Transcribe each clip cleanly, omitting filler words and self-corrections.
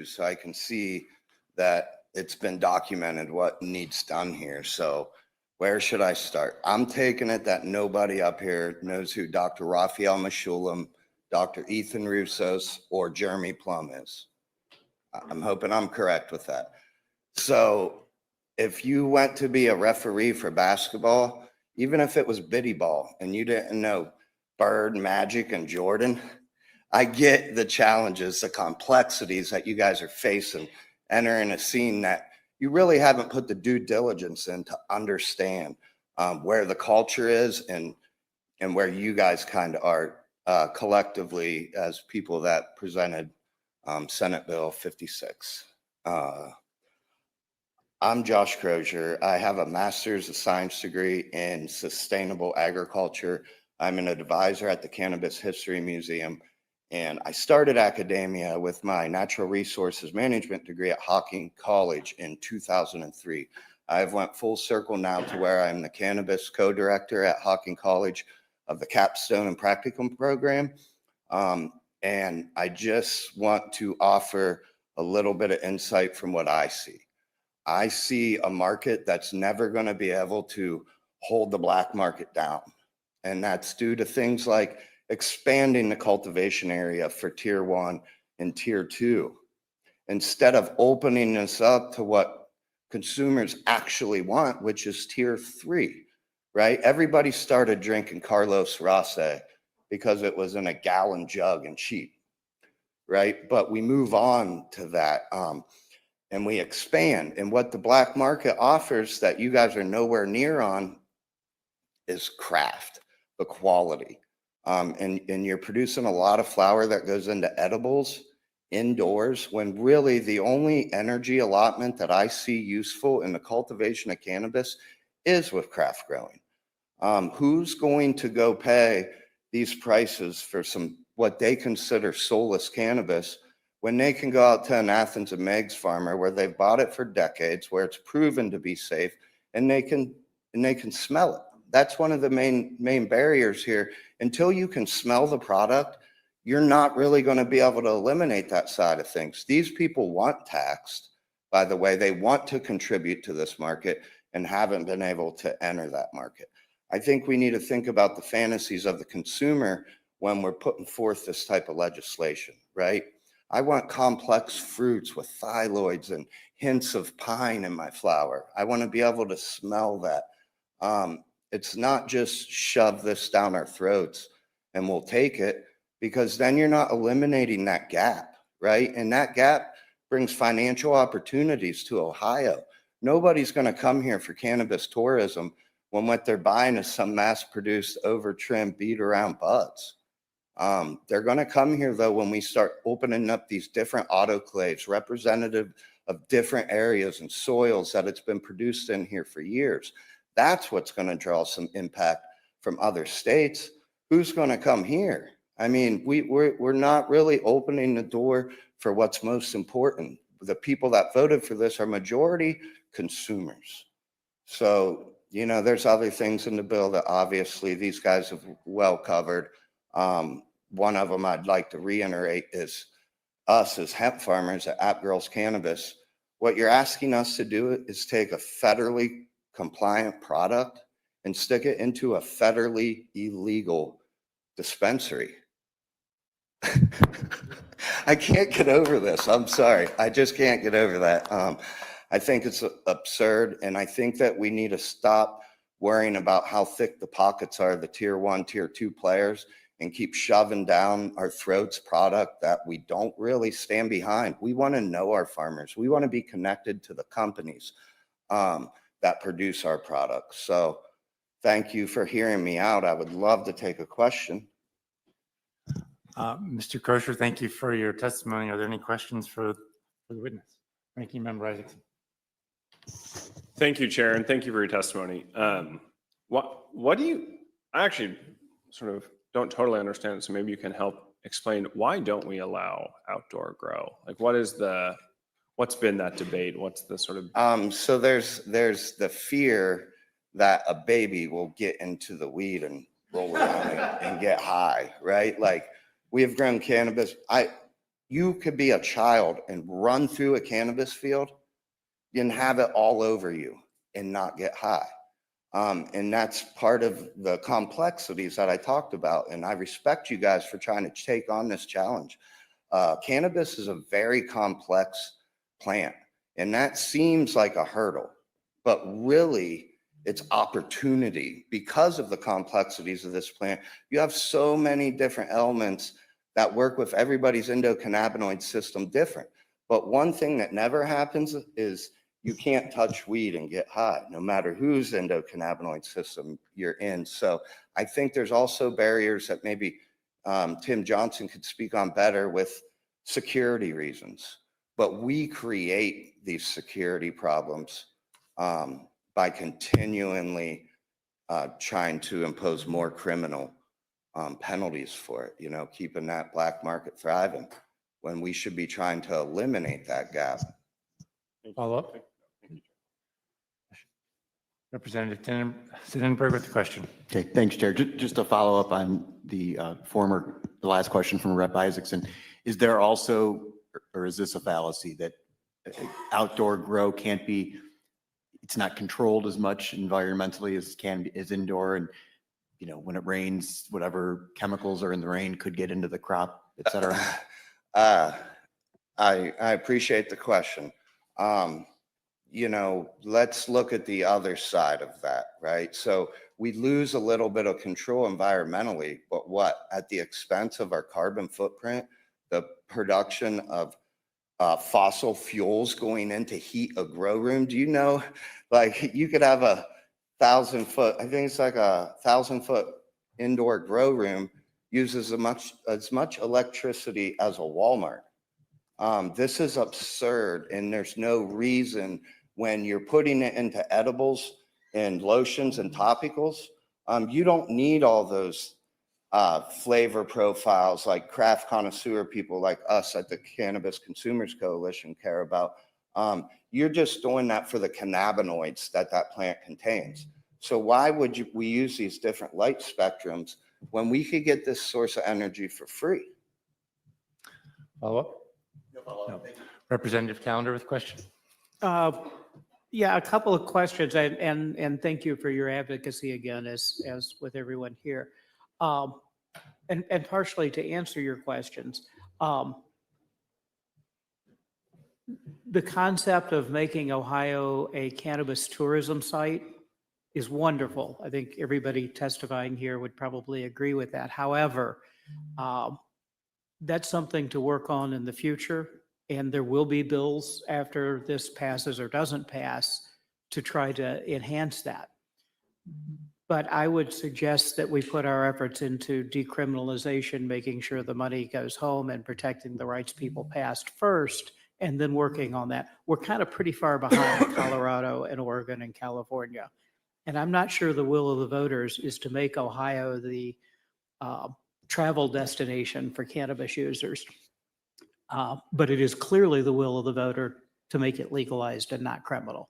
so I can see that it's been documented what needs done here. So where should I start? I'm taking it that nobody up here knows who Dr. Raphael Meshulam, Dr. Ethan Roussos, or Jeremy Plum is. I'm hoping I'm correct with that. So if you went to be a referee for basketball, even if it was biddy ball and you didn't know Bird, Magic, and Jordan, I get the challenges, the complexities that you guys are facing, entering a scene that you really haven't put the due diligence in to understand where the culture is and where you guys kind of are collectively as people that presented Senate Bill 56. I'm Josh Crosier. I have a master's of science degree in sustainable agriculture. I'm an advisor at the Cannabis History Museum, and I started academia with my natural resources management degree at Hocking College in 2003. I've went full circle now to where I'm the cannabis co-director at Hocking College of the capstone and practicum program. And I just want to offer a little bit of insight from what I see. I see a market that's never going to be able to hold the black market down. And that's due to things like expanding the cultivation area for tier 1 and tier 2. Instead of opening this up to what consumers actually want, which is tier 3, right? Everybody started drinking Carlos Rosé because it was in a gallon jug and cheap, right? But we move on to that. And we expand. And what the black market offers that you guys are nowhere near on is craft, the quality. And you're producing a lot of flower that goes into edibles indoors when really the only energy allotment that I see useful in the cultivation of cannabis is with craft growing. Who's going to go pay these prices for some what they consider soulless cannabis when they can go out to an Athens and Meg's farmer where they've bought it for decades, where it's proven to be safe, and they can smell it? That's one of the main barriers here. Until you can smell the product, you're not really going to be able to eliminate that side of things. These people want taxed, by the way. They want to contribute to this market and haven't been able to enter that market. I think we need to think about the fantasies of the consumer when we're putting forth this type of legislation, right? I want complex fruits with phylloids and hints of pine in my flower. I want to be able to smell that. It's not just shove this down our throats and we'll take it, because then you're not eliminating that gap, right? And that gap brings financial opportunities to Ohio. Nobody's going to come here for cannabis tourism when what they're buying is some mass-produced, over-trimmed, beat-around buds. They're going to come here, though, when we start opening up these different autoclaves representative of different areas and soils that it's been produced in here for years. That's what's going to draw some impact from other states. Who's going to come here? I mean, we're not really opening the door for what's most important. The people that voted for this are majority consumers. So, you know, there's other things in the bill that obviously these guys have well covered. One of them I'd like to reiterate is us as hemp farmers at App Girls Cannabis. What you're asking us to do is take a federally compliant product and stick it into a federally illegal dispensary. I can't get over this. I'm sorry. I just can't get over that. I think it's absurd, and I think that we need to stop worrying about how thick the pockets are, the tier 1, tier 2 players, and keep shoving down our throats product that we don't really stand behind. We want to know our farmers. We want to be connected to the companies that produce our products. So thank you for hearing me out. I would love to take a question. Mr. Crosier, thank you for your testimony. Are there any questions for the witness? Ranking Member Isaacson. Thank you, Chair, and thank you for your testimony. What do you, I actually sort of don't totally understand it, so maybe you can help explain, why don't we allow outdoor grow? Like, what's been that debate? What's the sort of... So there's the fear that a baby will get into the weed and roll around and get high, right? Like, we have grown cannabis. You could be a child and run through a cannabis field and have it all over you and not get high. And that's part of the complexities that I talked about. And I respect you guys for trying to take on this challenge. Cannabis is a very complex plant, and that seems like a hurdle, but really it's opportunity because of the complexities of this plant. You have so many different elements that work with everybody's endocannabinoid system different. But one thing that never happens is you can't touch weed and get high, no matter whose endocannabinoid system you're in. So I think there's also barriers that maybe Tim Johnson could speak on better with security reasons. But we create these security problems by continually trying to impose more criminal penalties for it, you know, keeping that black market thriving when we should be trying to eliminate that gap. Follow up? Representative Sonnenberg with the question. Okay, thanks, Chair. Just to follow up on the last question from Rep. Isaacson, is there also, or is this a fallacy that outdoor grow can't be, it's not controlled as much environmentally as indoor, and you know, when it rains, whatever chemicals are in the rain could get into the crop, et cetera? I appreciate the question. You know, let's look at the other side of that, right? So we lose a little bit of control environmentally, but what? At the expense of our carbon footprint, the production of fossil fuels going in to heat a grow room. Do you know, like, you could have 1,000-foot, I think it's like 1,000-foot indoor grow room uses as much electricity as a Walmart. This is absurd, and there's no reason when you're putting it into edibles and lotions and topicals, you don't need all those flavor profiles like craft connoisseur people like us at the Cannabis Consumers Coalition care about. You're just doing that for the cannabinoids that plant contains. So why would we use these different light spectrums when we could get this source of energy for free? Follow up? No. Representative Calendar with question. Yeah, a couple of questions, and thank you for your advocacy again, as with everyone here. And partially to answer your questions, the concept of making Ohio a cannabis tourism site is wonderful. I think everybody testifying here would probably agree with that. However, that's something to work on in the future, and there will be bills after this passes or doesn't pass to try to enhance that. But I would suggest that we put our efforts into decriminalization, making sure the money goes home and protecting the rights people passed first, and then working on that. We're kind of pretty far behind Colorado and Oregon and California. And I'm not sure the will of the voters is to make Ohio the travel destination for cannabis users. But it is clearly the will of the voter to make it legalized and not criminal.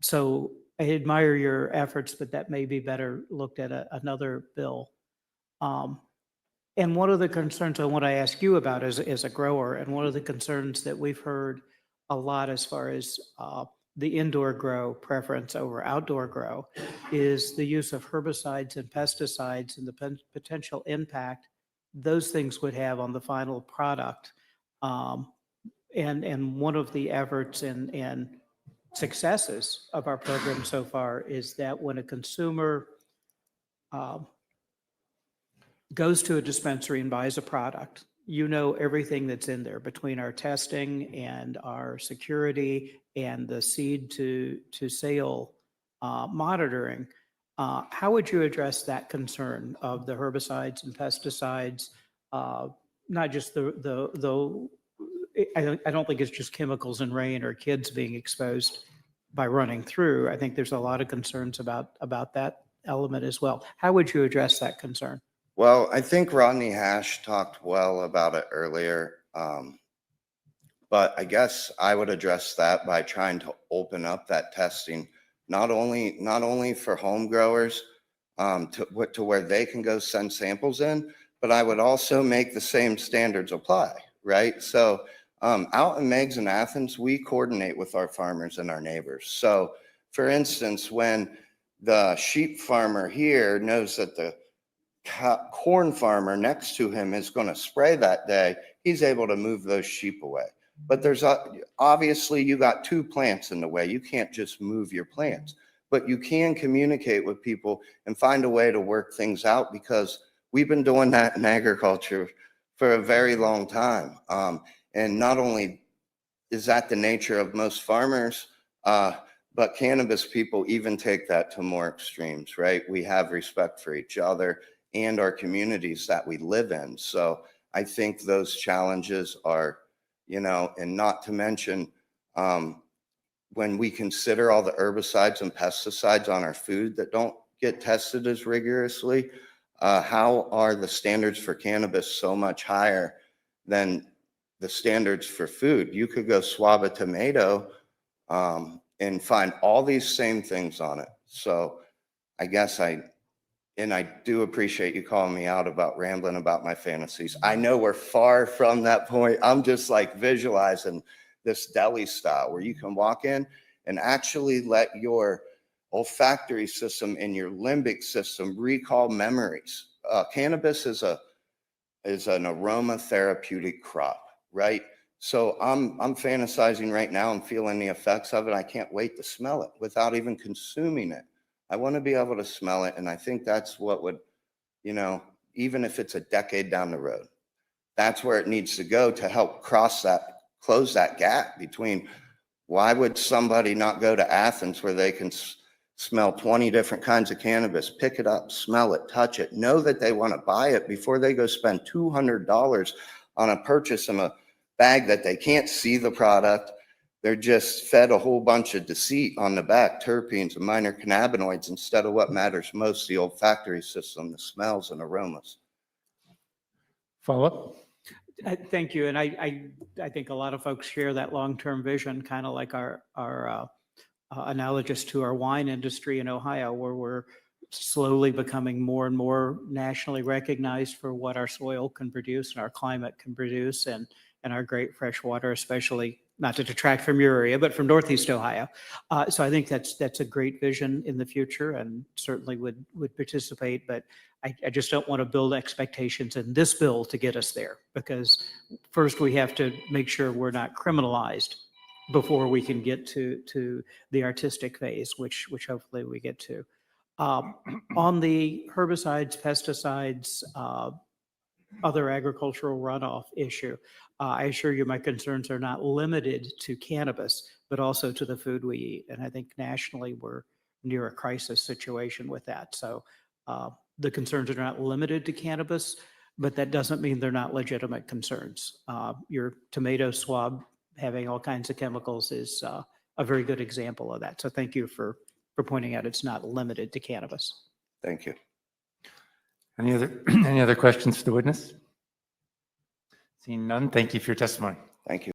So I admire your efforts, but that may be better looked at another bill. And one of the concerns I want to ask you about as a grower, and one of the concerns that we've heard a lot as far as the indoor grow preference over outdoor grow, is the use of herbicides and pesticides and the potential impact those things would have on the final product. And one of the efforts and successes of our program so far is that when a consumer goes to a dispensary and buys a product, you know everything that's in there between our testing and our security and the seed to sale monitoring. How would you address that concern of the herbicides and pesticides? Not just I don't think it's just chemicals and rain or kids being exposed by running through. I think there's a lot of concerns about that element as well. How would you address that concern? Well, I think Rodney Hash talked well about it earlier. But I guess I would address that by trying to open up that testing, not only for home growers to where they can go send samples in, but I would also make the same standards apply, right? So out in Meigs and Athens, we coordinate with our farmers and our neighbors. So for instance, when the sheep farmer here knows that the corn farmer next to him is going to spray that day, he's able to move those sheep away. But there's obviously you got two plants in the way. You can't just move your plants, but you can communicate with people and find a way to work things out, because we've been doing that in agriculture for a very long time. And not only is that the nature of most farmers, but cannabis people even take that to more extremes, right? We have respect for each other and our communities that we live in. So I think those challenges are, and not to mention, when we consider all the herbicides and pesticides on our food that don't get tested as rigorously, how are the standards for cannabis so much higher than the standards for food? You could go swab a tomato and find all these same things on it. So I guess I do appreciate you calling me out about rambling about my fantasies. I know we're far from that point. I'm just like visualizing this deli style where you can walk in and actually let your olfactory system and your limbic system recall memories. Cannabis is an aromatherapeutic crop, right? So I'm fantasizing right now and feeling the effects of it. I can't wait to smell it without even consuming it. I want to be able to smell it. And I think that's what would, even if it's a decade down the road, that's where it needs to go to help close that gap between, why would somebody not go to Athens where they can smell 20 different kinds of cannabis, pick it up, smell it, touch it, know that they want to buy it before they go spend $200 on a purchase in a bag that they can't see the product. They're just fed a whole bunch of deceit on the back, terpenes and minor cannabinoids, instead of what matters most, the olfactory system, the smells and aromas. Follow up? Thank you. And I think a lot of folks share that long-term vision, kind of like our analogous to our wine industry in Ohio, where we're slowly becoming more and more nationally recognized for what our soil can produce and our climate can produce, and our great fresh water, especially, not to detract from your area, but from Northeast Ohio. So I think that's a great vision in the future, and certainly would participate. But I just don't want to build expectations in this bill to get us there, because first we have to make sure we're not criminalized before we can get to the artistic phase, which hopefully we get to. On the herbicides, pesticides, other agricultural runoff issue, I assure you my concerns are not limited to cannabis, but also to the food we eat. And I think nationally we're near a crisis situation with that. So the concerns are not limited to cannabis, but that doesn't mean they're not legitimate concerns. Your tomato swab having all kinds of chemicals is a very good example of that. So thank you for pointing out it's not limited to cannabis. Thank you. Any other questions for the witness? Seeing none, thank you for your testimony. Thank you.